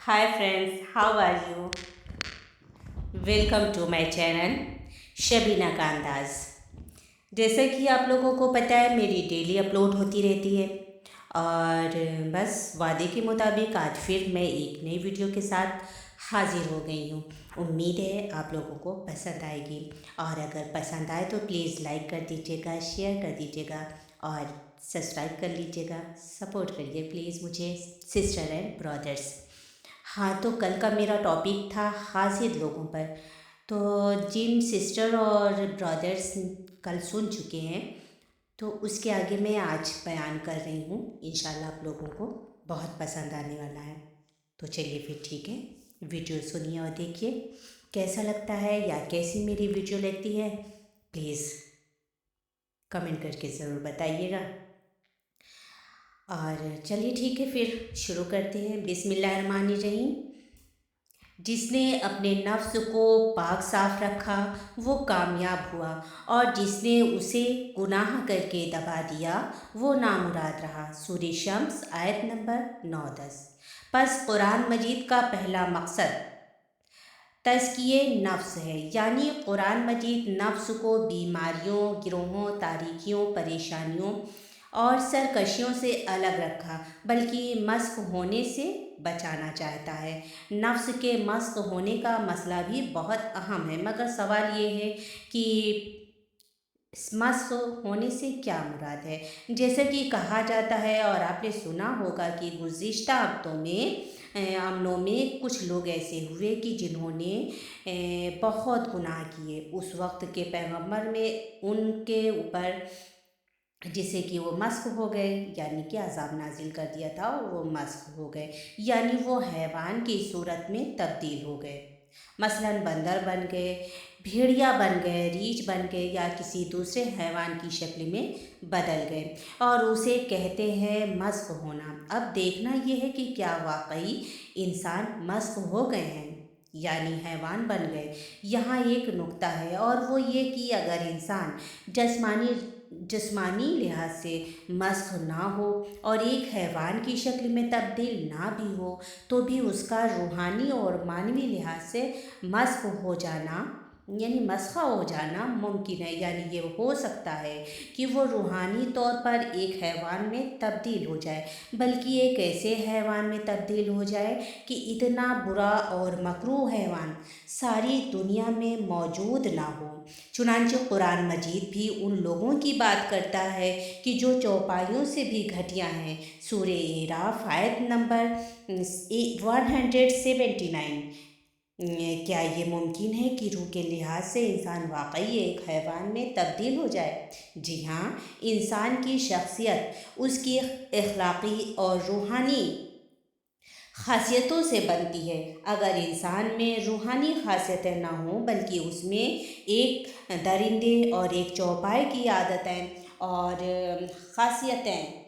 Hi friends, how are you? Welcome to my channel Shabina का अंदाज़। जैसा कि आप लोगों को पता है मेरी डेली अपलोड होती रहती है और बस वादे के मुताबिक आज फिर मैं एक नई वीडियो के साथ हाज़िर हो गई हूँ। उम्मीद है आप लोगों को पसंद आएगी और अगर पसंद आए तो प्लीज़ लाइक कर दीजिएगा, शेयर कर दीजिएगा और सब्सक्राइब कर लीजिएगा। सपोर्ट करिए प्लीज़ मुझे सिस्टर एंड ब्रदर्स। हाँ, तो कल का मेरा टॉपिक था हासिल लोगों पर। तो जिन सिस्टर और ब्रदर्स कल सुन चुके हैं तो उसके आगे मैं आज बयान कर रही हूँ। इंशाल्लाह आप लोगों को बहुत पसंद आने वाला है। तो चलिए फिर ठीक है, वीडियो सुनिए और देखिए कैसा लगता है या कैसी मेरी वीडियो लगती है, प्लीज़ कमेंट करके ज़रूर बताइएगा। और चलिए ठीक है फिर शुरू करते हैं। बिस्मिल्लाहिर्रहमानिर्रहीम। जिसने अपने नफ्स को पाक साफ रखा वो कामयाब हुआ और जिसने उसे गुनाह करके दबा दिया वो नामुराद रहा। सूरह शम्स आयत नंबर 9-10। बस कुरान मजीद का पहला मकसद तज़किये नफ्स है, यानी कुरान मजीद नफ्स को बीमारियों, गिरोहों, तारीकियों, परेशानियों और सरकशियों से अलग रखा, बल्कि मस्क होने से बचाना चाहता है। नफ्स के मस्क होने का मसला भी बहुत अहम है, मगर सवाल ये है कि मस्क होने से क्या मुराद है। जैसे कि कहा जाता है और आपने सुना होगा कि गुज़िश्ता हफ्तों में अमनों में कुछ लोग ऐसे हुए कि जिन्होंने बहुत गुनाह किए। उस वक्त के पैगंबर में उनके ऊपर जिसे कि वो मस्क हो गए, यानी कि अज़ाब नाजिल कर दिया था और वो मस्क हो गए, यानी वो हैवान की सूरत में तब्दील हो गए। मसलन बंदर बन गए, भेड़िया बन गए, रीछ बन गए या किसी दूसरे हैवान की शक्ल में बदल गए और उसे कहते हैं मस्क होना। अब देखना यह है कि क्या वाकई इंसान मस्क हो गए हैं, यानी हैवान बन गए। यहाँ एक नुक्ता है और वो ये कि अगर इंसान जिस्मानी लिहाज से मस्क ना हो और एक हैवान की शक्ल में तब्दील ना भी हो तो भी उसका रूहानी और मानवी लिहाज से मस्क हो जाना, यानी मस्खा हो जाना मुमकिन है। यानी ये हो सकता है कि वो रूहानी तौर पर एक हैवान में तब्दील हो जाए, बल्कि एक ऐसे हैवान में तब्दील हो जाए कि इतना बुरा और मकरूह हैवान सारी दुनिया में मौजूद ना हो। चुनांचे कुरान मजीद भी उन लोगों की बात करता है कि जो चौपाइयों से भी घटिया हैं। सूरह एराफ आयत नंबर 179। क्या ये मुमकिन है कि रूह के लिहाज से इंसान वाकई एक हैवान में तब्दील हो जाए? जी हाँ, इंसान की शख्सियत उसकी अखलाक़ी और रूहानी खासियतों से बनती है। अगर इंसान में रूहानी खासियतें ना हों बल्कि उसमें एक दरिंदे और एक चौपाई की आदतें और खासियतें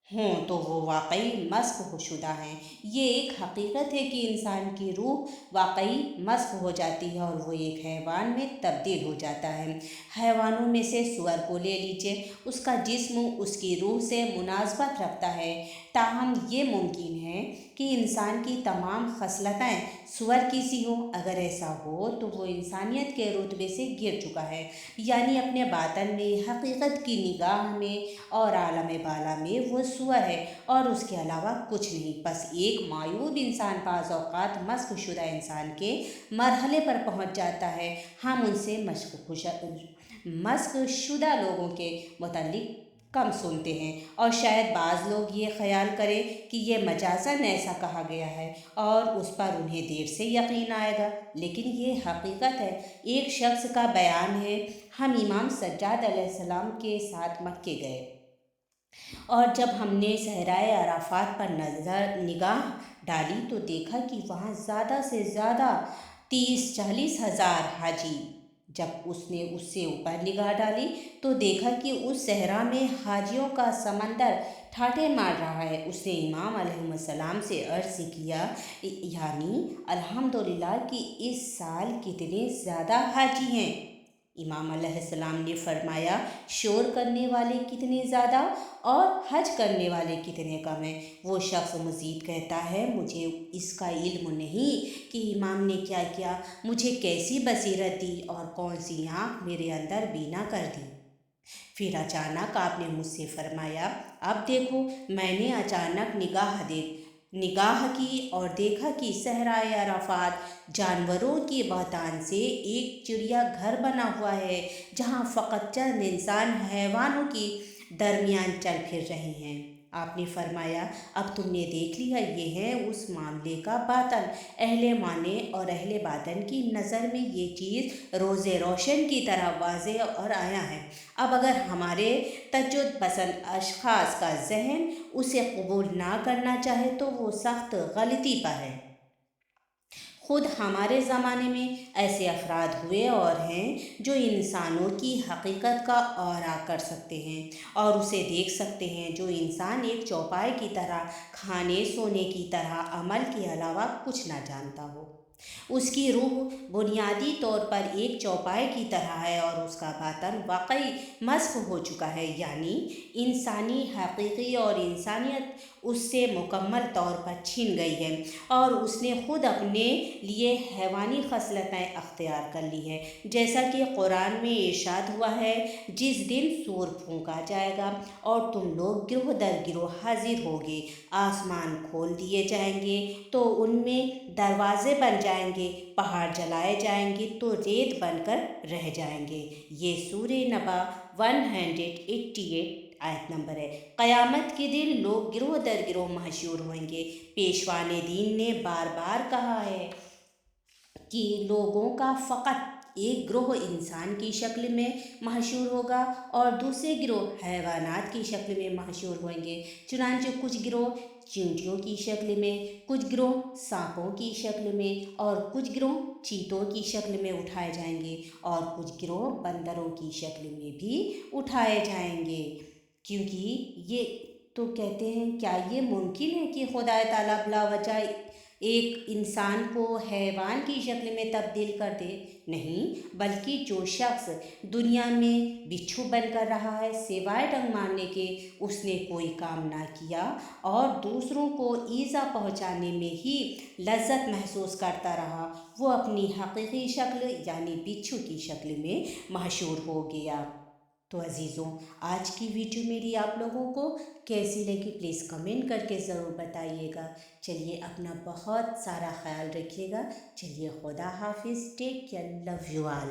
हों तो वो वाकई मस्क हो शुदा हैं। ये एक हकीकत है कि इंसान की रूह वाकई मस्क हो जाती है और वो एक हैवान में तब्दील हो जाता है। हैवानों में से सूअर को ले लीजिए, उसका जिस्म उसकी रूह से मुनासबत रखता है, ताहम ये मुमकिन है कि इंसान की तमाम खसलतें सूअर की सी हों। अगर ऐसा हो तो वो इंसानियत के रुतबे से गिर चुका है, यानी अपने बातन में, हकीकत की निगाह में और आलम बाला में वो सूअर है और उसके अलावा कुछ नहीं। बस एक मायूब इंसान बाज़ औक़ात मस्क शुदा इंसान के मरहले पर पहुँच जाता है। हम उनसे मस्क शुदा लोगों के मुतालिक कम सुनते हैं और शायद बाज़ लोग ये ख्याल करें कि ये मजाज़न ऐसा कहा गया है और उस पर उन्हें देर से यकीन आएगा, लेकिन ये हकीकत है। एक शख्स का बयान है, हम इमाम सज्जाद अलैहिस्सलाम के साथ मक्के गए और जब हमने सहराए अराफात पर निगाह डाली तो देखा कि वहाँ ज़्यादा से ज़्यादा 30-40 हज़ार हाजी। जब उसने उससे ऊपर निगाह डाली तो देखा कि उस सहरा में हाजियों का समंदर ठाठे मार रहा है। उसने इमाम अलैहिस्सलाम से अर्ज़ किया, यानी अल्हम्दुलिल्लाह कि इस साल कितने ज़्यादा हाजी हैं। امام علیہ السلام نے فرمایا، شور کرنے والے کتنے زیادہ اور حج کرنے والے کتنے کم ہیں۔ وہ شخص مزید کہتا ہے، مجھے اس کا علم نہیں کہ امام نے کیا کیا، مجھے کیسی بصیرت دی اور کون سی آنکھ میرے اندر بینا کر دی۔ پھر اچانک آپ نے مجھ سے فرمایا، اب دیکھو۔ میں نے اچانک نگاہ کی اور دیکھا کہ صحرائے عرفات جانوروں کے بہتان سے ایک چڑیا گھر بنا ہوا ہے، جہاں فقط چند انسان حیوانوں کے درمیان چل پھر رہے ہیں۔ آپ نے فرمایا، اب تم نے دیکھ لیا، یہ ہے اس معاملے کا باطن۔ اہل معنی اور اہل باطن کی نظر میں یہ چیز روز روشن کی طرح واضح اور عیاں ہے۔ اب اگر ہمارے تجدد پسند اشخاص کا ذہن اسے قبول نہ کرنا چاہے تو وہ سخت غلطی پر ہے۔ خود ہمارے زمانے میں ایسے افراد ہوئے اور ہیں جو انسانوں کی حقیقت کا احاطہ کر سکتے ہیں اور اسے دیکھ سکتے ہیں، جو انسان ایک چوپائے کی طرح، کھانے سونے کی طرح عمل کے علاوہ کچھ نہ جانتا ہو۔ اس کی روح بنیادی طور پر ایک چوپائے کی طرح ہے اور اس کا باطن واقعی مسخ ہو چکا ہے، یعنی انسانی حقیقی اور انسانیت اس سے مکمل طور پر چھن گئی ہے اور اس نے خود اپنے لیے حیوانی خصلتیں اختیار کر لی ہے، جیسا کہ قرآن میں ارشاد ہوا ہے، جس دن سور پھونکا جائے گا اور تم لوگ گروہ در گروہ حاضر ہوگے، آسمان کھول دیے جائیں گے تو ان میں دروازے بن جائیں گے، پہاڑ جلائے جائیں گے تو ریت بن کر رہ جائیں گے۔ یہ سورہ نبا 188 آیت نمبر ہے۔ قیامت کے دن لوگ گروہ در گروہ محشور ہوئیں گے۔ پیشوا دین نے بار بار کہا ہے کہ لوگوں کا فقط ایک گروہ انسان کی شکل میں محشور ہوگا اور دوسرے گروہ حیوانات کی شکل میں محشور ہوئیں گے۔ چنانچہ کچھ گروہ چیونٹیوں کی شکل میں، کچھ گروہ سانپوں کی شکل میں اور کچھ گروہ چیتوں کی شکل میں اٹھائے جائیں گے اور کچھ گروہ بندروں کی شکل میں بھی اٹھائے جائیں گے۔ کیونکہ یہ تو کہتے ہیں، کیا یہ ممکن ہے کہ خدا تعالیٰ بلا وجہ ایک انسان کو حیوان کی شکل میں تبدیل کر دے؟ نہیں، بلکہ جو شخص دنیا میں بچھو بن کر رہا ہے، سوائے ڈنگ مارنے کے اس نے کوئی کام نہ کیا اور دوسروں کو ایذا پہنچانے میں ہی لذت محسوس کرتا رہا، وہ اپنی حقیقی شکل یعنی بچھو کی شکل میں محشور ہو گیا۔ تو عزیزوں، آج کی ویڈیو میری آپ لوگوں کو کیسی لگی پلیز کمنٹ کر کے ضرور بتائیے گا۔ چلیے، اپنا بہت سارا خیال رکھیے گا۔ چلیے، خدا حافظ، take care, love you all.